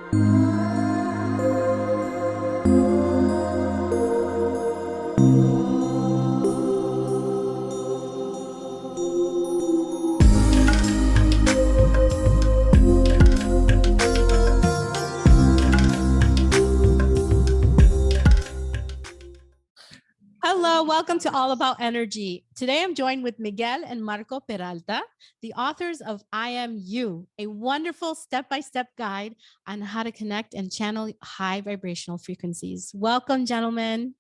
Hello, welcome to All About Energy. Today I'm joined with Miguel and Marco Peralta, the authors of I Am You, a wonderful step-by-step guide on how to connect and channel high vibrational frequencies. Welcome, gentlemen.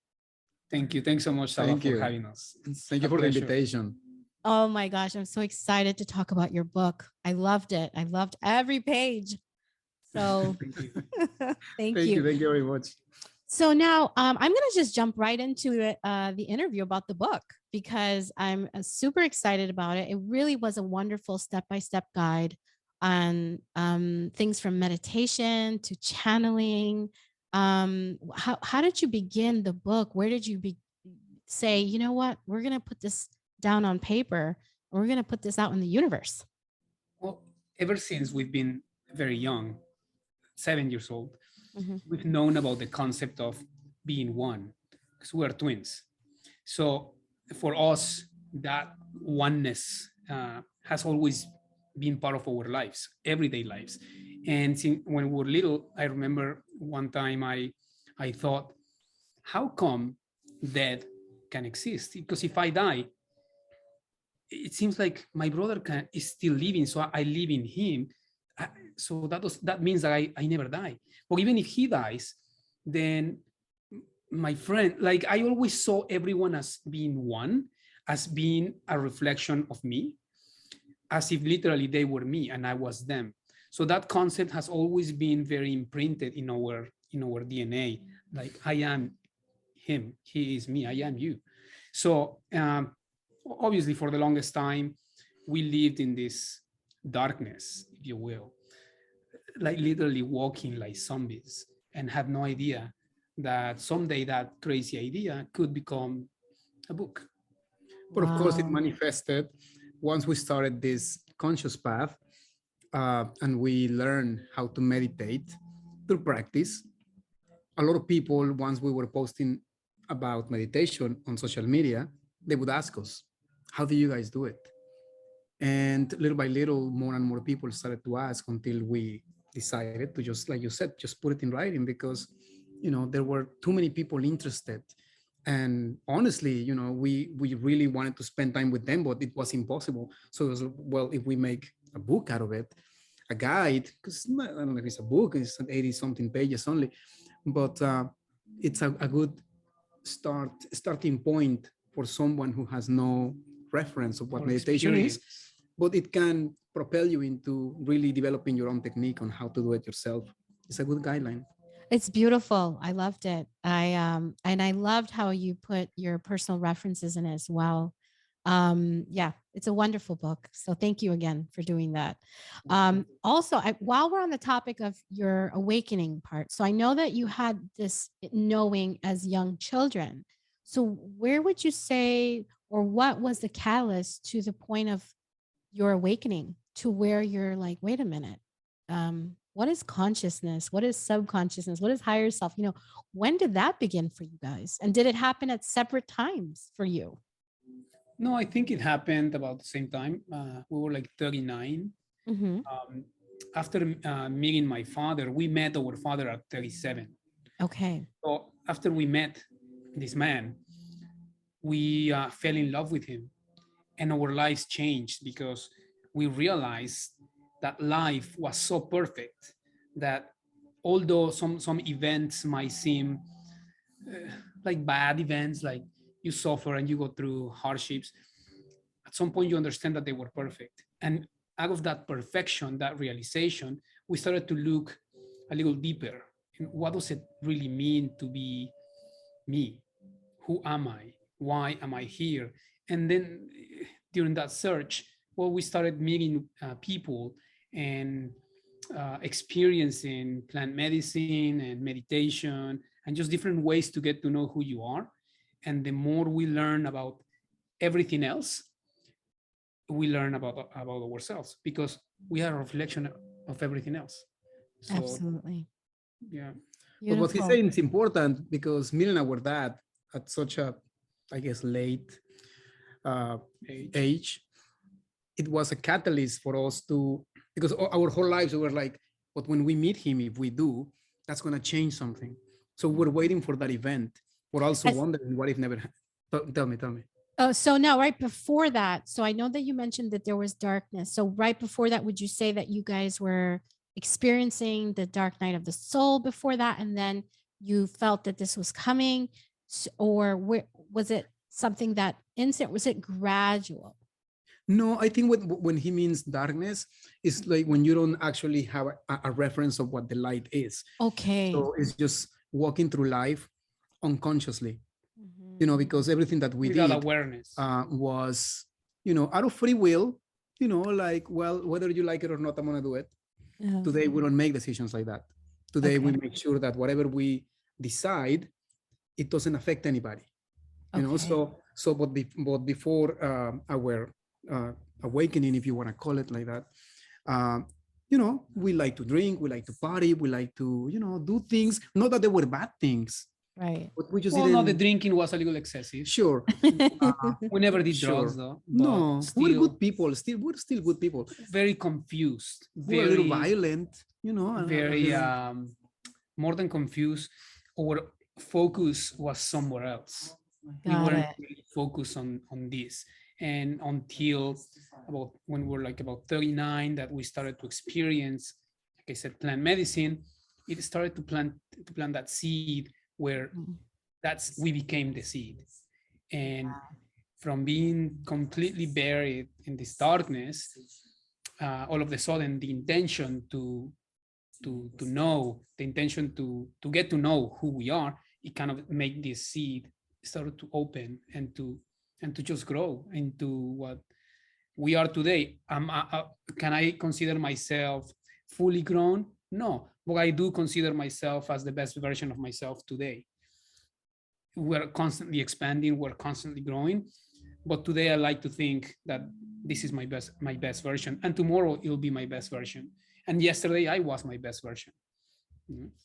Thank you. Thanks so much, Sala, for having us. Thank you for the invitation. Oh my gosh, I'm so excited to talk about your book. I loved it. I loved every page. So Thank you. Thank you. Thank you very much. So now I'm going to just jump right into the interview about the book because I'm super excited about it. It really was a wonderful step-by-step guide on things from meditation to channeling. How did you begin the book? Where did you say, you know what, we're going to put this down on paper and we're going to put this out in the universe? Well, ever since we've been very young, 7 years old, we've known about the concept of being one because we are twins. So for us, that oneness has always been part of our lives, everyday lives. And when we were little, I remember one time I thought, how come death can exist? Because if I die, it seems like my brother is still living, so I live in him. So that means that I never die. But even if he dies, then my friend, like I always saw everyone as being one, as being a reflection of me, as if literally they were me and I was them. So that concept has always been very imprinted in our DNA. Like I am him, he is me, I am you. So obviously for the longest time, we lived in this darkness, if you will, like literally walking like zombies and had no idea that someday that crazy idea could become a book. But of course, it manifested once we started this conscious path and we learned how to meditate through practice. A lot of people, once we were posting about meditation on social media, they would ask us, how do you guys do it? And little by little, more and more people started to ask until we decided to just, like you said, just put it in writing because, there were too many people interested. And honestly, we really wanted to spend time with them, but it was impossible. So it was, well, if we make a book out of it, a guide, because I don't know if it's a book, it's 80 something pages only, but it's a good starting point for someone who has no reference of what meditation is, but it can propel you into really developing your own technique on how to do it yourself. It's a good guideline. It's beautiful. I loved it. And I loved how you put your personal references in as well. Yeah, it's a wonderful book. So thank you again for doing that. Also, while we're on the topic of your awakening part, so I know that you had this knowing as young children. So where would you say, or what was the catalyst to the point of your awakening to where you're like, wait a minute, what is consciousness? What is subconsciousness? What is higher self? When did that begin for you guys? And did it happen at separate times for you? No, I think it happened about the same time. We were like 39. After meeting my father, we met our father at 37. Okay. So after we met this man, we fell in love with him, and our lives changed because we realized that life was so perfect that although some events might seem like bad events, like you suffer and you go through hardships, at some point you understand that they were perfect. And out of that perfection, that realization, we started to look a little deeper. And what does it really mean to be me? Who am I? Why am I here? And then during that search, well, we started meeting people and experiencing plant medicine and meditation and just different ways to get to know who you are. And the more we learn about everything else, we learn about ourselves because we are a reflection of everything else. So absolutely. Yeah. But what he's Beautiful. saying is important because me and our dad at such a, I guess, late uh, age, it was a catalyst for us to, because our whole lives we were like, but when we meet him, if we do, that's going to change something. So we're waiting for that event. We're also As- wondering what if never. Tell me, tell me. Oh, so now right before that, so I know that you mentioned that there was darkness. So right before that, would you say that you guys were experiencing the dark night of the soul before that, and then you felt that this was coming, or was it something that instant? Was it gradual? No, I think when he means darkness, it's like when you don't actually have a reference of what the light is. Okay. So it's just walking through life unconsciously, Mhm. because everything that we Without did awareness. was, out of free will, like, well, whether you like it or not, I'm going to do it. Yeah. Today, we don't make decisions like that. Today, we Okay. make sure that whatever we decide, it doesn't affect anybody. Okay. But before our awakening, if you want to call it like that, uh, we like to drink, we like to party, we like to, do things. Not that they were bad things, Right. but we just Well, no, the didn't. drinking was a little excessive. Sure. We never did drugs Sure. though, but No, we're still good people. We're still good people. very confused, We're a little very, violent, a very little. more than confused. Our focus was somewhere else. We Got weren't it. really focused on this. And until about when we were like about 39, that we started to experience, like I said, plant medicine, it started to plant that seed where we became the seed. And from being completely buried in this darkness, all of a sudden the intention to know, the intention to get to know who we are, it kind of made this seed started to open and to just grow into what we are today. Can I consider myself fully grown? No, but I do consider myself as the best version of myself today. We're constantly expanding, we're constantly growing, but today I like to think that this is my best version, and tomorrow it'll be my best version, and yesterday I was my best version.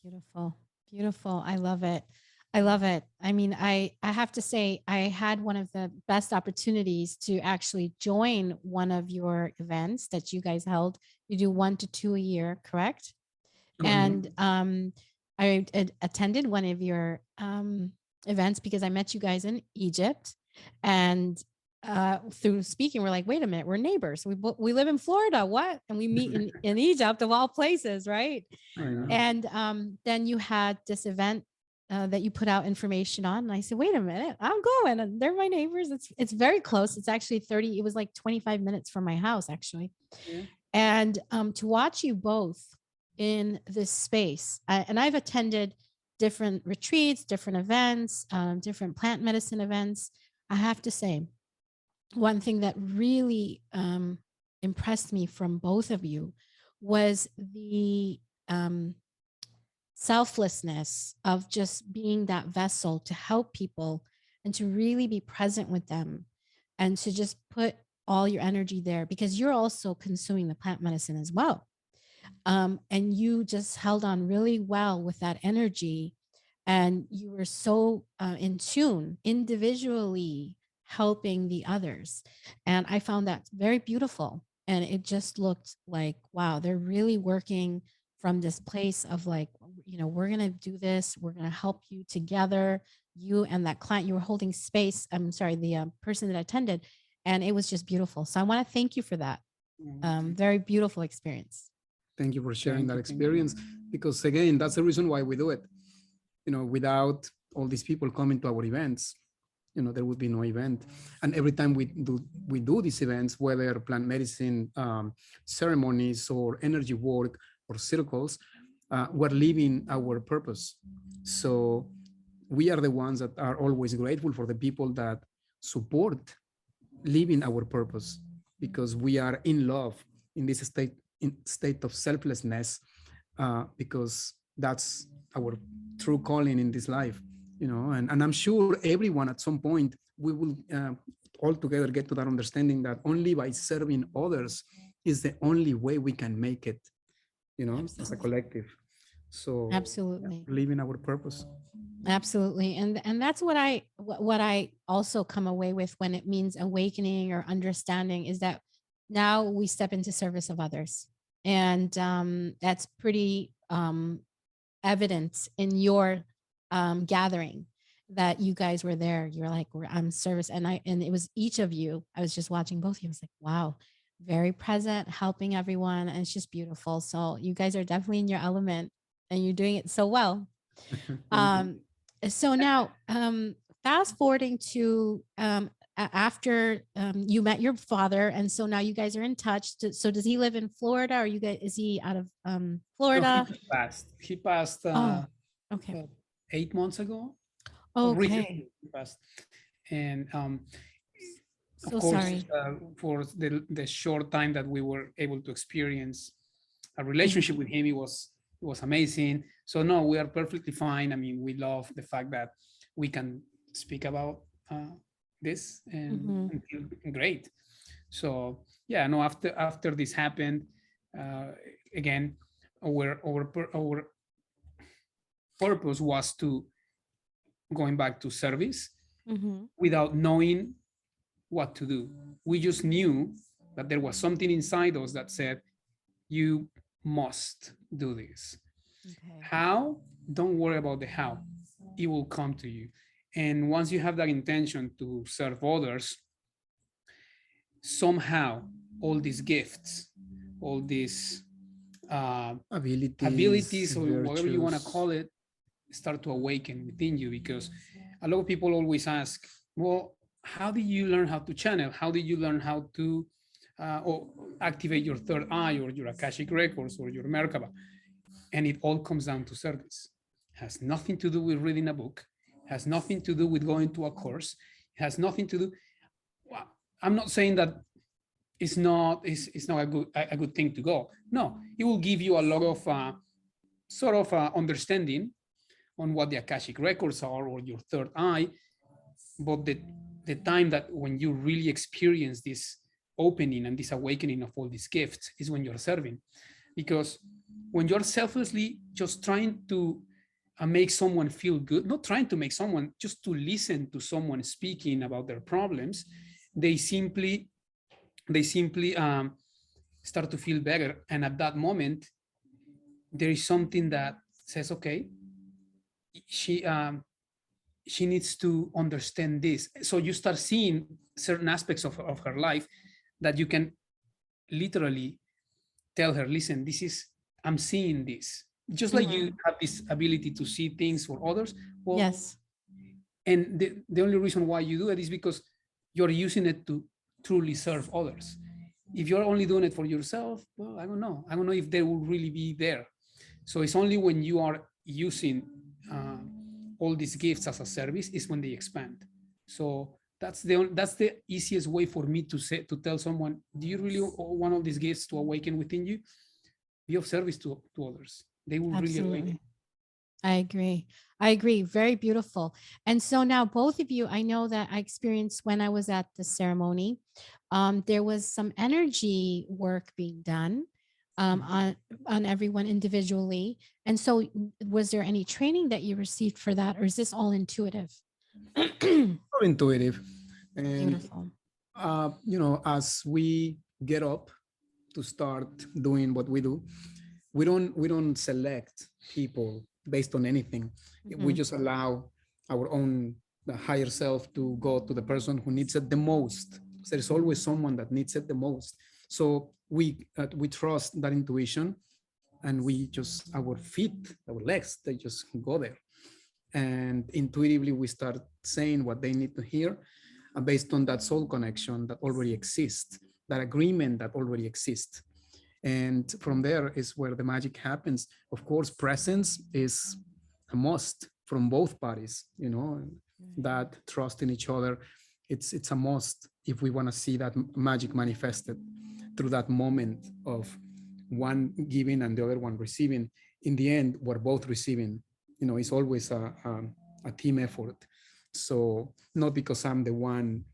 Beautiful. Beautiful. I love it. I love it. I mean, I have to say I had one of the best opportunities to actually join one of your events that you guys held. You do 1 to 2 a year, correct? And I attended one of your events because I met you guys in Egypt, and through speaking, we're like, wait a minute, we're neighbors. We live in Florida. What? And we meet in Egypt of all places, right? And then you had this event that you put out information on, and I said, wait a minute, I'm going, and they're my neighbors. It's very close. It's actually 30. It was like 25 minutes from my house, actually. Yeah. And to watch you both in this space, and I've attended different retreats, different events, different plant medicine events. I have to say, one thing that really impressed me from both of you was the selflessness of just being that vessel to help people and to really be present with them and to just put all your energy there, because you're also consuming the plant medicine as well. And you just held on really well with that energy, and you were so in tune individually helping the others. And I found that very beautiful, and it just looked like, wow, they're really working from this place of like, we're going to do this, we're going to help you together, you and that client. You were holding space, I'm sorry, the person that attended, and it was just beautiful. So I want to thank you for that. Very beautiful experience. Thank you for sharing that experience, because again, that's the reason why we do it. Without all these people coming to our events, there would be no event. And every time we do these events, whether plant medicine ceremonies or energy work or circles, we're living our purpose. So we are the ones that are always grateful for the people that support living our purpose, because we are in love in this state of selflessness, because that's our true calling in this life. And I'm sure everyone at some point we will all together get to that understanding that only by serving others is the only way we can make it, as a collective. So Absolutely. living our purpose. Absolutely. And that's what I also come away with when it means awakening or understanding is that now we step into service of others. And that's pretty evident in your gathering that you guys were there. You're like, I'm service. And it was each of you. I was just watching both of you. I was like, wow, very present, helping everyone. And it's just beautiful. So you guys are definitely in your element and you're doing it so well. Thank you. Um, so now, fast forwarding to after you met your father, and so now you guys are in touch. So does he live in Florida, or you guys? Is he out of No, he Florida? just passed. He passed Oh, okay, about 8 months ago. okay. Recently he passed, and of So course, sorry. for the short time that we were able to experience a Mhm, relationship with him, it was amazing. So no, we are perfectly fine. I mean, we love the fact that we can speak about this mhm, and feel great. So yeah, no, after this happened, uh, again, our purpose was to going back to service mhm. without knowing what to do. We just knew that there was something inside us that said, you must do this. Okay. How? Don't worry about the how. It will come to you. And once you have that intention to serve others, somehow all these gifts, all these Abilities, abilities, or whatever you want to virtues. call it, start to awaken within you. Because a lot of people always ask, well, how did you learn how to channel? How did you learn how to or activate your third eye or your Akashic records or your Merkaba? And it all comes down to service. It has nothing to do with reading a book, it has nothing to do with going to a course, it has nothing to do. Well, I'm not saying that it's not a good thing to go. No, it will give you a lot of sort of understanding on what the Akashic records are or your third eye. But the time that when you really experience this opening and this awakening of all these gifts is when you're serving. Because when you're selflessly just trying to make someone feel good, not trying to make someone, just to listen to someone speaking about their problems, they simply start to feel better. And at that moment, there is something that says, okay, she she needs to understand this. So you start seeing certain aspects of her life that you can literally tell her, listen, this is, I'm seeing this. Just like you Mhm. have this ability to see things for others. Well, Yes. and the only reason why you do it is because you're using it to truly serve others. If you're only doing it for yourself, well, I don't know. I don't know if they will really be there. So it's only when you are using all these gifts as a service is when they expand. So that's the easiest way for me to say, to tell someone, do you really want one of these gifts to awaken within you? Be of service to others. They will really awaken. Absolutely. I agree. I agree. Very beautiful. And so now both of you, I know that I experienced when I was at the ceremony, there was some energy work being done um, Mhm. on on everyone individually. And so, was there any training that you received for that, or is this all intuitive? So intuitive. And Beautiful. as we get up to start doing what we do, we don't select people based on anything. We Mhm. just allow our own the higher self to go to the person who needs it the most. There's always someone that needs it the most. So we trust that intuition, and we just our feet, our legs, they just go there, and intuitively we start saying what they need to hear, based on that soul connection that already exists, that agreement that already exists. And from there is where the magic happens. Of course, presence is a must from both parties, that trust in each other. It's a must if we want to see that magic manifested through that moment of one giving and the other one receiving. In the end, we're both receiving. It's always a team effort. So not because I'm the one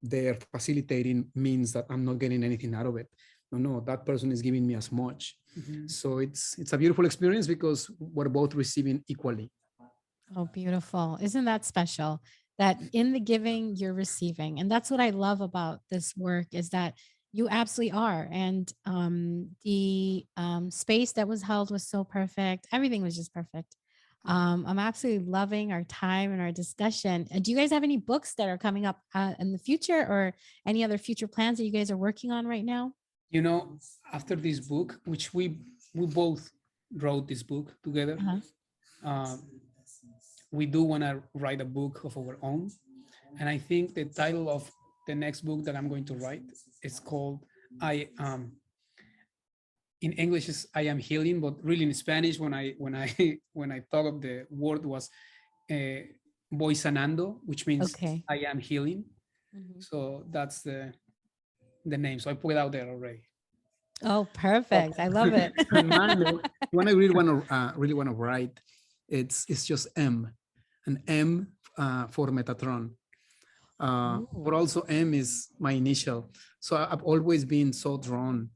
there facilitating means that I'm not getting anything out of it. no, that person is giving me as much. Mhm. So it's a beautiful experience because we're both receiving equally. Oh, beautiful. Isn't that special? That in the giving, you're receiving. And that's what I love about this work is that you absolutely are. And the space that was held was so perfect. Everything was just perfect. I'm absolutely loving our time and our discussion. Do you guys have any books that are coming up in the future or any other future plans that you guys are working on right now? You know, after this book, which we both wrote this book together, Uh-huh. uh, we do want to write a book of our own. And I think the title of the next book that I'm going to write is called I in English is I am healing, but really in Spanish when I when I thought of the word was voy sanando, which means Okay. I am healing. Mhm. So that's the name. So I put it out there already. Oh, Oh, perfect. I love it. and mine, when I really want to write, it's just M, an M for Metatron. But Ooh. also M is my initial. So I've always been so drawn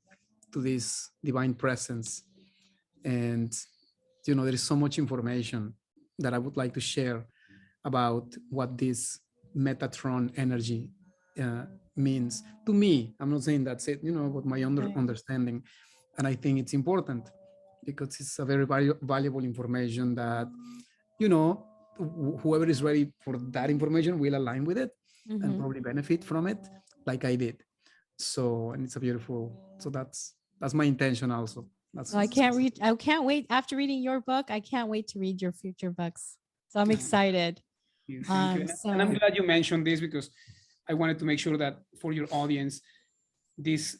to this divine presence, and there is so much information that I would like to share about what this Metatron energy uh, means to me. I'm not saying that's it, but my Right. understanding. And I think it's important because it's a very valuable information that, you know, whoever is ready for that information will align with it and Mhm. probably benefit from it like I did. So, and it's a beautiful, so that's my intention also. Oh, I can't read. I can't wait. After reading your book, I can't wait to read your future books. So I'm excited. Thank you. And I'm So glad you mentioned this because I wanted to make sure that for your audience, this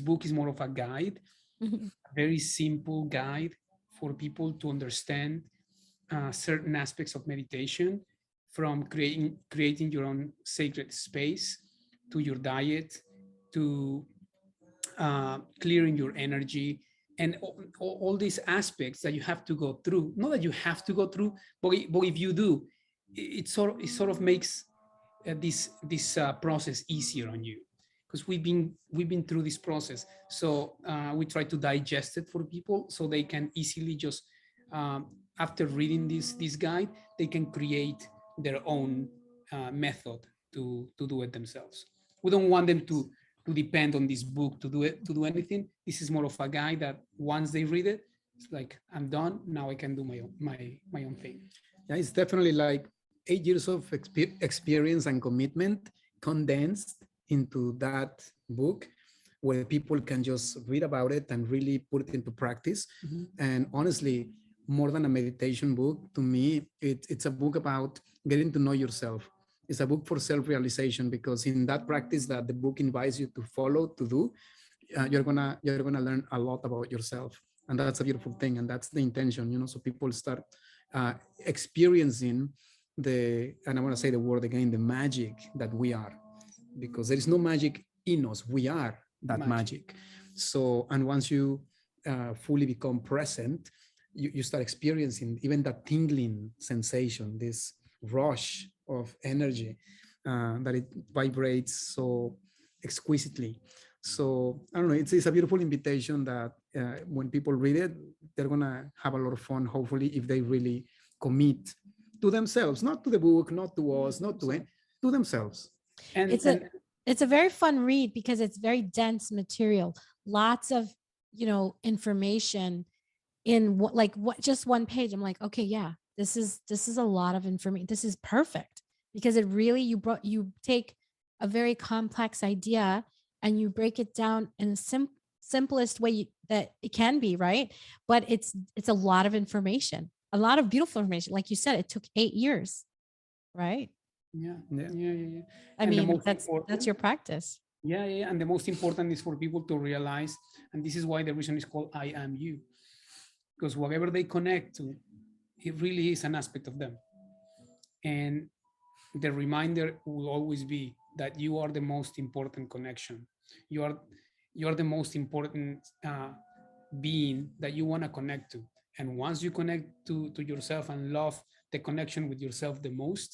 book is more of a guide, a very simple guide for people to understand certain aspects of meditation, from creating your own sacred space, to your diet, to clearing your energy, and all these aspects that you have to go through. Not that you have to go through, but if you do, it sort of makes this process easier on you, because we've been through this process. So we try to digest it for people so they can easily just after reading this guide, they can create their own method to do it themselves. We don't want them to depend on this book to do anything. This is more of a guide that once they read it, it's like, I'm done now, I can do my own thing. Yeah, it's definitely like 8 years of experience and commitment condensed into that book where people can just read about it and really put it into practice. Mhm. And honestly, more than a meditation book, to me, it's a book about getting to know yourself. It's a book for self-realization because in that practice that the book invites you to follow, to do, you're gonna learn a lot about yourself, and that's a beautiful thing, and that's the intention, so people start uh, experiencing and I want to say the word again, the magic that we are, because there is no magic in us, we are that magic. So, and once you fully become present, you start experiencing even that tingling sensation, this rush of energy that it vibrates so exquisitely. So I don't know, it's a beautiful invitation that when people read it, they're gonna have a lot of fun, hopefully, if they really commit to themselves, not to the book, not to us, not to it, to themselves. and it's a and it's a very fun read because it's very dense material. Lots of, information in what just one page. I'm like, okay, yeah, this is a lot of information. This is perfect because it really you take a very complex idea and you break it down in the simplest way that it can be, right? But it's a lot of information, a lot of beautiful information. Like you said, it took 8 years, right? yeah, Yeah. yeah, yeah, yeah. I And the mean, most that's important, your practice. yeah, yeah, yeah, and the most important is for people to realize, and this is why the reason is called I am you, because whatever they connect to, it really is an aspect of them. And the reminder will always be that you are the most important connection. You are you are the most important being that you want to connect to. And once you connect to yourself and love the connection with yourself the most,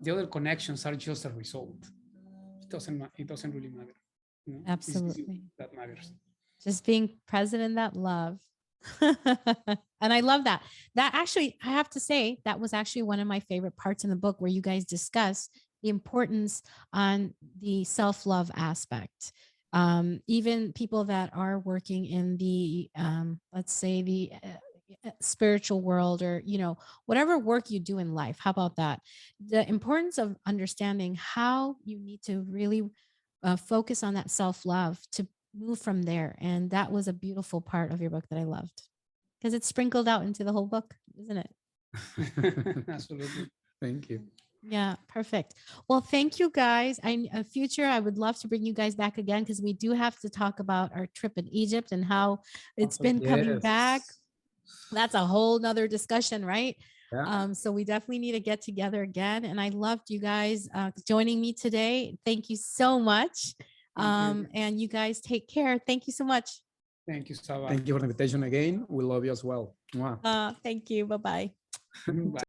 the other connections are just a result. It doesn't really matter. You know, it's Absolutely. that matters. Just being present in that love. And I love that. That actually, I have to say, that was actually one of my favorite parts in the book where you guys discuss the importance on the self-love aspect. Even people that are working in the, let's say, the spiritual world, or whatever work you do in life, how about that, the importance of understanding how you need to really focus on that self-love to move from there. And that was a beautiful part of your book that I loved, because it's sprinkled out into the whole book, isn't it? Absolutely. Thank you. Yeah, perfect. Well, thank you guys. Future, I would love to bring you guys back again, because we do have to talk about our trip in Egypt and how it's been coming back. Yes. That's a whole nother discussion, right? Yeah. So we definitely need to get together again. And I loved you guys joining me today. Thank you so much. Thank you. And you guys take care. Thank you so much. Thank you, Saba. Thank you for the invitation again. We love you as well. Mwah. Thank you. Bye-bye. Bye.